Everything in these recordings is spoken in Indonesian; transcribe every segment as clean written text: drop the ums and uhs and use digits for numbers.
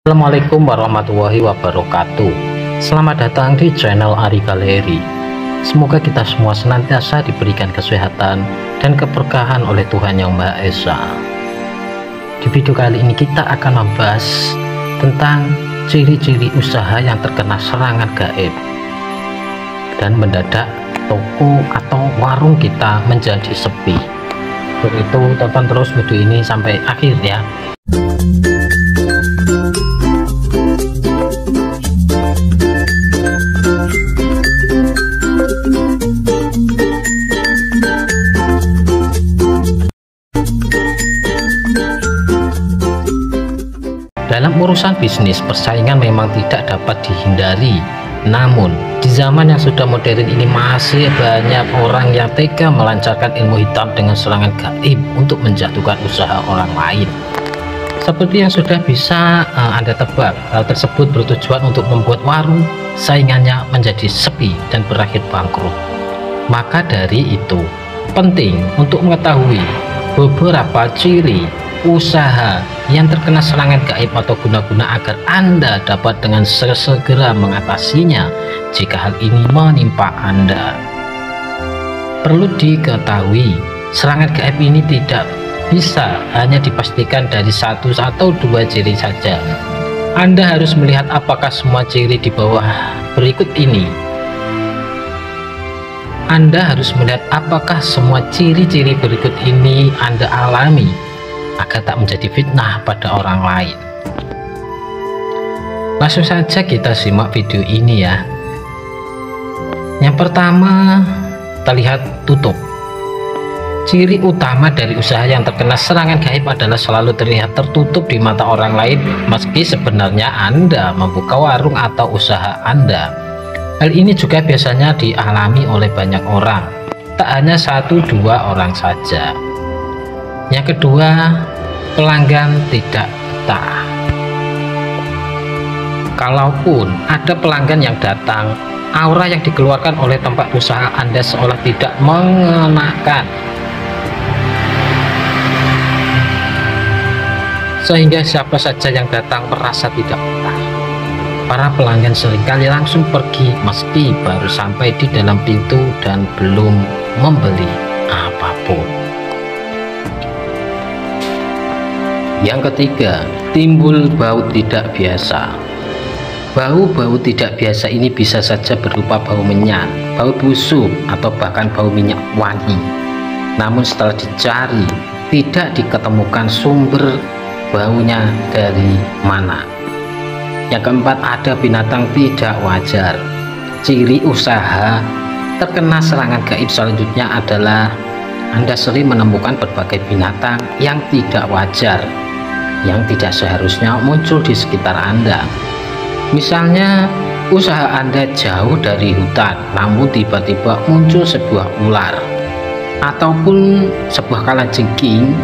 Assalamualaikum warahmatullahi wabarakatuh. Selamat datang di channel Ari Galeri. Semoga kita semua senantiasa diberikan kesehatan dan keberkahan oleh Tuhan Yang Maha Esa. Di video kali ini kita akan membahas tentang ciri-ciri usaha yang terkena serangan gaib dan mendadak toko atau warung kita menjadi sepi. Untuk itu tonton terus video ini sampai akhir ya. Dalam urusan bisnis, persaingan memang tidak dapat dihindari. Namun, di zaman yang sudah modern ini masih banyak orang yang tega melancarkan ilmu hitam dengan serangan gaib untuk menjatuhkan usaha orang lain. Seperti yang sudah bisa Anda tebak, hal tersebut bertujuan untuk membuat warung saingannya menjadi sepi dan berakhir bangkrut. Maka dari itu, penting untuk mengetahui beberapa ciri usaha yang terkena serangan gaib atau guna-guna agar Anda dapat dengan segera mengatasinya jika hal ini menimpa Anda. Perlu diketahui, serangan gaib ini tidak bisa hanya dipastikan dari satu atau dua ciri saja. Anda harus melihat apakah semua ciri di bawah berikut ini. Anda harus melihat apakah semua ciri-ciri berikut ini Anda alami agar tak menjadi fitnah pada orang lain. Langsung saja kita simak video ini ya. Yang pertama, terlihat tutup. Ciri utama dari usaha yang terkena serangan gaib adalah selalu terlihat tertutup di mata orang lain meski sebenarnya Anda membuka warung atau usaha Anda. Hal ini juga biasanya dialami oleh banyak orang, tak hanya satu dua orang saja. Yang kedua, pelanggan tidak betah. Kalaupun ada pelanggan yang datang, aura yang dikeluarkan oleh tempat usaha Anda seolah tidak mengenakan, sehingga siapa saja yang datang merasa tidak betah. Para pelanggan seringkali langsung pergi meski baru sampai di dalam pintu dan belum membeli apapun. Yang ketiga, timbul bau tidak biasa. Bau-bau tidak biasa ini bisa saja berupa bau menyan, bau busuk, atau bahkan bau minyak wangi. Namun setelah dicari, tidak diketemukan sumber baunya dari mana. Yang keempat, ada binatang tidak wajar. Ciri usaha terkena serangan gaib selanjutnya adalah Anda sering menemukan berbagai binatang yang tidak wajar, yang tidak seharusnya muncul di sekitar Anda. Misalnya, usaha Anda jauh dari hutan, namun tiba-tiba muncul sebuah ular, ataupun sebuah kalajengking,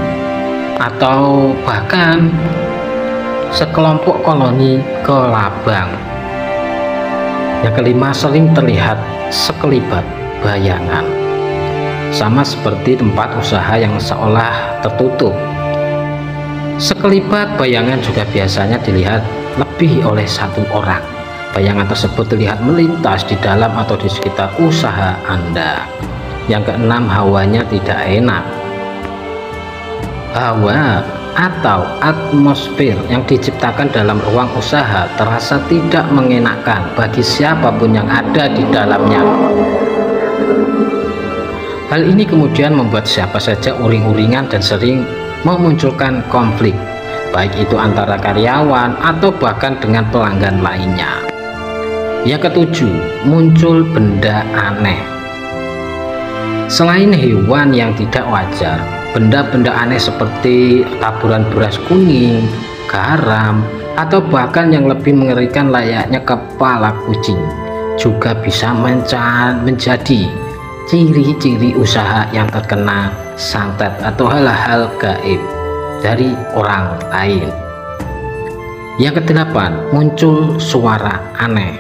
atau bahkan sekelompok koloni kelabang. Yang kelima, sering terlihat sekelibat bayangan, sama seperti tempat usaha yang seolah tertutup. Sekelibat bayangan juga biasanya dilihat lebih oleh satu orang. Bayangan tersebut terlihat melintas di dalam atau di sekitar usaha Anda. Yang keenam, hawanya tidak enak. Hawa atau atmosfer yang diciptakan dalam ruang usaha terasa tidak mengenakan bagi siapapun yang ada di dalamnya. Hal ini kemudian membuat siapa saja uring-uringan dan sering memunculkan konflik, baik itu antara karyawan atau bahkan dengan pelanggan lainnya. Yang ketujuh, muncul benda aneh. Selain hewan yang tidak wajar, benda-benda aneh seperti taburan beras kuning, garam, atau bahkan yang lebih mengerikan layaknya kepala kucing juga bisa menjadi ciri-ciri usaha yang terkena santet atau hal-hal gaib dari orang lain. Yang kedelapan, muncul suara aneh.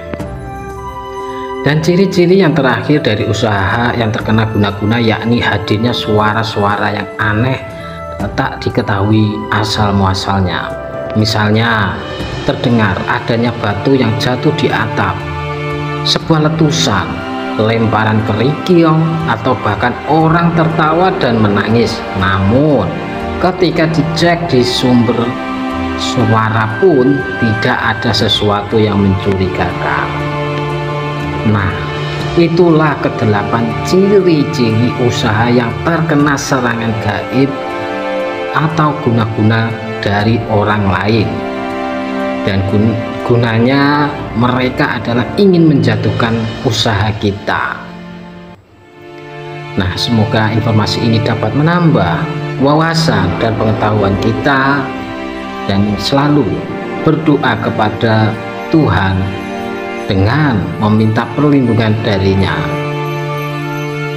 Dan ciri-ciri yang terakhir dari usaha yang terkena guna-guna yakni hadirnya suara-suara yang aneh tak diketahui asal muasalnya. Misalnya terdengar adanya batu yang jatuh di atap, sebuah letusan, lemparan kerikil, atau bahkan orang tertawa dan menangis. Namun ketika dicek di sumber suara pun tidak ada sesuatu yang mencurigakan. Nah, itulah ke-8 ciri-ciri usaha yang terkena serangan gaib atau guna-guna dari orang lain, dan gunanya mereka adalah ingin menjatuhkan usaha kita. Nah, semoga informasi ini dapat menambah wawasan dan pengetahuan kita, dan selalu berdoa kepada Tuhan dengan meminta perlindungan darinya.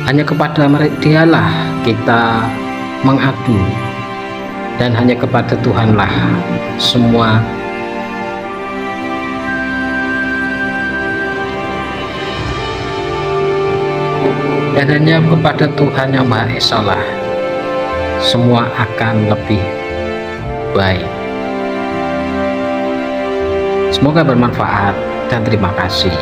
Hanya kepada Dialah kita mengadu, dan hanya kepada Tuhanlah semua dan hanya kepada Tuhan yang Maha Esa lah semua akan lebih baik. Semoga bermanfaat dan terima kasih.